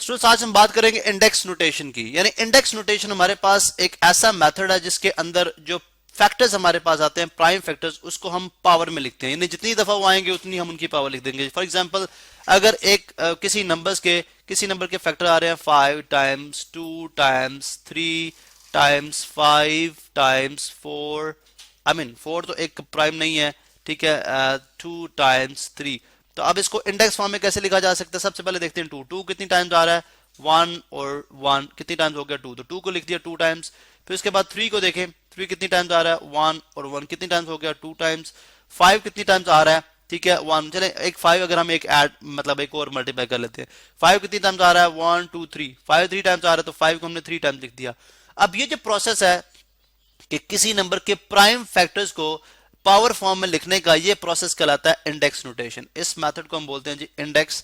Students आज हम बात करेंगे इंडेक्स नोटेशन की। यानी इंडेक्स नोटेशन हमारे पास एक ऐसा मेथड है जिसके अंदर जो फैक्टर्स हमारे पास आते हैं, प्राइम फैक्टर्स, उसको हम पावर में लिखते हैं। यानी जितनी दफा वो आएंगे उतनी हम उनकी पावर लिख देंगे। फॉर एग्जांपल अगर किसी नंबर के फैक्टर आ रहे हैं 5 times 2 times 3 times 5 times 4, I mean 4 तो एक प्राइम नहीं है, ठीक है, 2 टाइम्स 3। तो अब इसको इंडेक्स फॉर्म में कैसे लिखा जा सकता है? सबसे पहले देखते हैं 2 2 कितनी टाइम्स आ रहा है, 1 और 1 कितनी टाइम्स हो गया 2, तो 2 को लिख दिया 2 टाइम्स। फिर उसके बाद 3 को देखें, 3 कितनी टाइम्स आ रहा है, 1 और 1 कितनी टाइम्स हो गया 2 टाइम्स। 5 कितनी टाइम्स आ रहा है, ठीक है 1, चले एक 5 अगर हम एक ऐड मतलब एक और मल्टीप्लाई कर लेते हैं, 5 कितनी टाइम्स आ रहा है 1 2 3, 5 3 टाइम्स आ रहा है तो 5 को हमने 3 टाइम्स लिख दिया। अब ये जो प्रोसेस है कि किसी नंबर के प्राइम फैक्टर्स को पावर फॉर्म में लिखने का, ये प्रोसेस कहलाता है इंडेक्स नोटेशन। इस मेथड को हम बोलते हैं जी इंडेक्स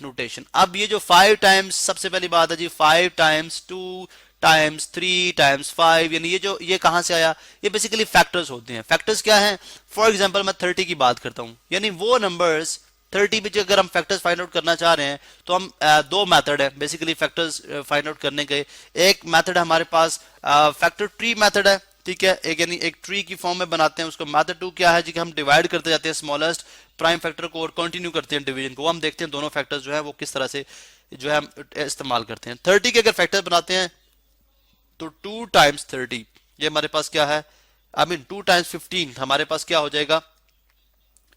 नोटेशन। अब ये जो 5 टाइम्स, सबसे पहली बात है जी 5 टाइम्स 2 टाइम्स 3 टाइम्स 5, यानी ये कहां से आया? ये बेसिकली फैक्टर्स होते हैं। फैक्टर्स क्या हैं? फॉर एग्जांपल मैं 30 की बात करता हूं, यानी वो नंबर्स 30 पे अगर हम फैक्टर्स फाइंड आउट करना चाह रहे हैं तो हम दो मेथड है बेसिकली फैक्टर्स फाइंड आउट करने के। एक मेथड हमारे पास फैक्टर ट्री मेथड है, ठीक है, एक यानी एक ट्री की फॉर्म में बनाते हैं उसको। मेथड 2 क्या है जी कि हम डिवाइड करते जाते हैं स्मॉलेस्ट प्राइम फैक्टर को और कंटिन्यू करते हैं डिवीजन को। हम देखते हैं दोनों फैक्टर्स जो है वो किस तरह से जो है हम इस्तेमाल करते हैं। 30 के अगर फैक्टर बनाते हैं तो 2 टाइम्स 30, ये हमारे पास क्या है, आई मीन 2 टाइम्स 15 हमारे पास क्या हो जाएगा,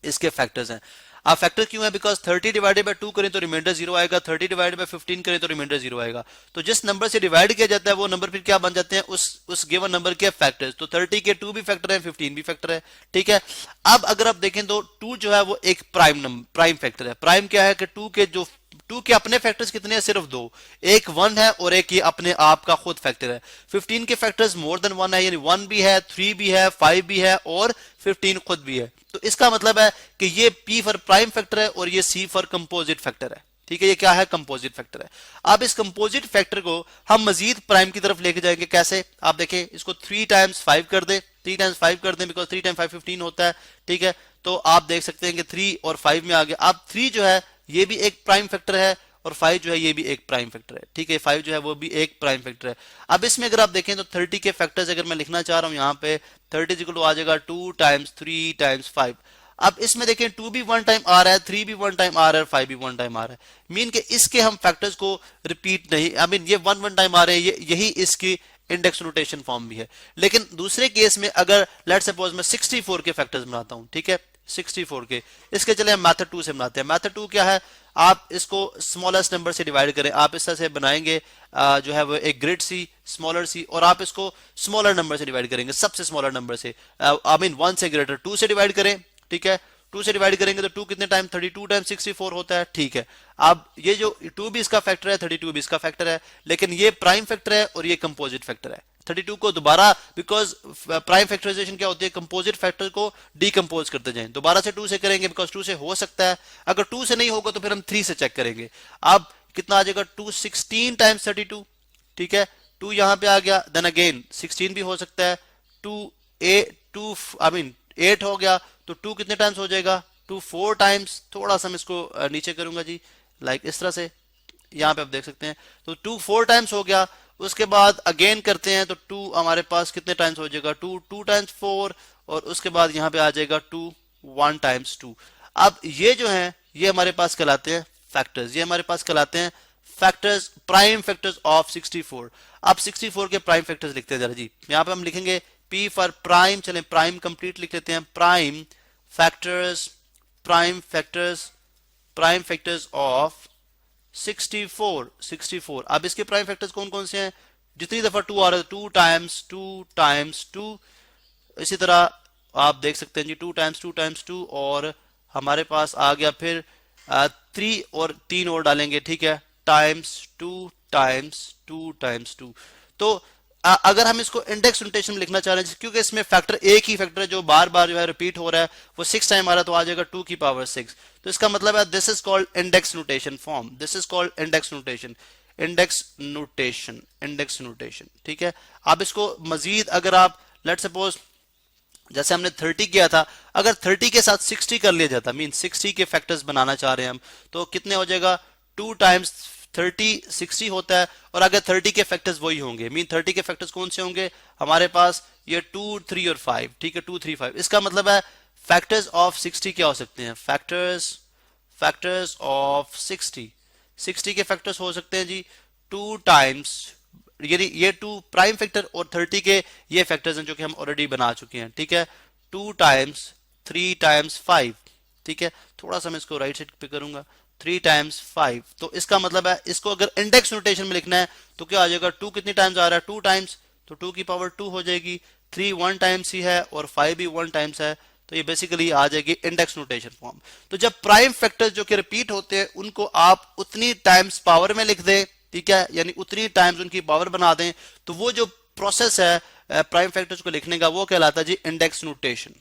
इसके फैक्टर्स हैं। अब फैक्टर क्यों है? बिकॉज 30 डिवाइडेड बाय 2 करें तो रिमाइंडर 0 आएगा, 30 डिवाइडेड बाय 15 करें तो रिमाइंडर 0 आएगा। तो जिस नंबर से डिवाइड किया जाता है वो नंबर फिर क्या बन जाते हैं, उस गिवन नंबर के फैक्टर्स। तो 30 के 2 भी फैक्टर है, 15 भी फैक्टर है, ठीक है। अब अगर आप देखें तो 2 जो है वो एक प्राइम फैक्टर है। प्राइम क्या है कि 2 के अपने फैक्टर्स कितने हैं? सिर्फ 2, एक 1 है और एक ये अपने आप का खुद फैक्टर है। 15 के फैक्टर्स मोर देन 1 है, यानी 1 भी है, 3 भी है, 5 भी है और 15 खुद भी है। तो इसका मतलब है कि ये P फॉर प्राइम फैक्टर है और ये C फॉर कंपोजिट फैक्टर है, ठीक है। ये क्या है? कंपोजिट फैक्टर है। अब इस कंपोजिट फैक्टर को हम मजीद प्राइम की तरफ लेके जाएंगे। कैसे? आप देखें, इसको 3 टाइम्स 5 कर दे, 3 टाइम्स 5 कर दें, बिकॉज 3 टाइम्स 5 15 होता है, ठीक है। तो आप देख सकते हैं कि 3 और 5 में आ गया। अब 3 जो है ये भी एक प्राइम फैक्टर है और 5 जो है ये भी एक प्राइम फैक्टर है, ठीक है। 5 जो है वो भी एक प्राइम फैक्टर है। अब इसमें अगर आप देखें तो 30 के फैक्टर्स अगर मैं लिखना चाह रहा हूं यहाँ पे 30 इक्वल टू आ जाएगा 2 टाइम्स 3 टाइम्स 5। अब इसमें देखें 2 भी 1 टाइम आ रहा है, 3 भी 1 टाइम आ रहा है, 5 भी 1 टाइम आ रहा है। मीन के इसके हम फैक्टर्स को रिपीट नहीं, आई मीन ये 1 टाइम आ रहे हैं, यही इसकी इंडेक्स नोटेशन फॉर्म भी है। लेकिन दूसरे केस में अगर लेट सपोज मैं 64 के फैक्टर्स बनाता हूं, ठीक है, 64 के, इसके चले हम मेथड 2 से बनाते हैं। मेथड 2 क्या है? आप इसको स्मॉलेस्ट नंबर से डिवाइड करें। आप इस तरह से बनाएंगे जो है वो एक ग्रेट सी, स्मॉलर सी, और आप इसको स्मॉलर नंबर से डिवाइड करेंगे, सबसे स्मॉलर नंबर से, आई मीन 1 से ग्रेटर। 2 से डिवाइड करें, ठीक है, 2 से डिवाइड करेंगे तो 2 कितने टाइम 32 टाइम 64 होता है, ठीक है। अब ये जो 2 भी इसका फैक्टर है, 32 भी इसका फैक्टर है, लेकिन ये प्राइम फैक्टर है और ये कंपोजिट फैक्टर है। 32 को दोबारा, बिकॉज प्राइम फैक्टराइजेशन क्या होती है, कंपोजिट फैक्टर को डीकंपोज करते जाएं। दोबारा से 2 से करेंगे बिकॉज 2 से हो सकता है, अगर 2 से नहीं होगा तो फिर हम 3 से चेक करेंगे। अब कितना आ जाएगा 216 टाइम्स 32, ठीक है, 2 यहां पे आ गया, देन अगेन 16 भी हो सकता है, 2 आई मीन 8 हो गया, तो 2 कितने टाइम्स हो जाएगा, 2 4 टाइम्स। थोड़ा सा मैं इसको नीचे करूंगा जी, लाइक इस तरह से, यहां पे आप देख सकते हैं, तो 2 4 टाइम्स हो गया। उसके बाद अगेन करते हैं तो 2 हमारे पास कितने टाइम्स हो जाएगा, 2 टाइम्स 4, और उसके बाद यहां पे आ जाएगा 2 1 टाइम्स 2। अब ये जो है ये हमारे पास कहलाते हैं फैक्टर्स, ये हमारे पास कहलाते हैं फैक्टर्स, प्राइम फैक्टर्स ऑफ 64। अब 64 के प्राइम फैक्टर्स लिखते हैं जरा जी। यहां पे हम लिखेंगे P फॉर प्राइम, चलें प्राइम कंप्लीट लिख लेते हैं, prime factors, prime factors, prime factors of 64। अब इसके प्राइम फैक्टर्स कौन कौन से हैं? जितनी दफा 2 आ रहा है 2 टाइम्स 2 टाइम्स 2, इसी तरह आप देख सकते हैं जी 2 टाइम्स 2 टाइम्स 2, और हमारे पास आ गया फिर 3 और 3 और डालेंगे, ठीक है, टाइम्स 2 टाइम्स 2 टाइम्स 2। तो अगर हम इसको इंडेक्स नोटेशन में लिखना चाह रहे हैं, क्योंकि इसमें फैक्टर एक ही फैक्टर है जो बार बार जो है रिपीट हो रहा है, वो 6 टाइम आ रहा है, तो आ जाएगा 2 की पावर 6। तो इसका मतलब है this is called index notation form, this is called index notation, index notation, index notation, ठीक है। अब इसको मजीद अगर आप लेट सपोज जैसे हमने 30 किया था, अगर 30 के साथ 60 कर लिया जाता, मीन 60 के फैक्टर्स बनाना चाह रहे हैं हम, तो कितने हो जाएगा 2 टाइम्स 30 60 होता है और अगर 30 के फैक्टर्स वही होंगे, मीन 30 के फैक्टर्स कौन से होंगे हमारे पास, ये 2 3 और 5, ठीक है 2 3 5। इसका मतलब है फैक्टर्स ऑफ 60 क्या हो सकते हैं, फैक्टर्स ऑफ 60 के फैक्टर्स हो सकते हैं जी 2 टाइम्स, ये 2 प्राइम फैक्टर और 30 के ये फैक्टर्स हैं जो कि हम ऑलरेडी बना चुके हैं, ठीक है 2 टाइम्स 3 टाइम्स 5, ठीक है थोड़ा सा मैं इसको राइट साइड पे करूंगा 3 टाइम्स 5। तो इसका मतलब है इसको अगर इंडेक्स नोटेशन में लिखना है तो क्या आ जाएगा, 2 कितनी टाइम्स आ रहा है 2 टाइम्स, तो 2 की पावर 2 हो जाएगी, 3 1 टाइम्स ही है और 5 भी 1 टाइम्स है, तो ये बेसिकली आ जाएगी इंडेक्स नोटेशन फॉर्म। तो जब प्राइम फैक्टर्स जो कि रिपीट होते हैं उनको आप उतनी टाइम्स पावर में लिख दें, ठीक है यानी उतनी टाइम्स उनकी पावर बना दें, तो वो जो प्रोसेस है प्राइम फैक्टर्स को लिखने का वो कहलाता है जी इंडेक्स नोटेशन।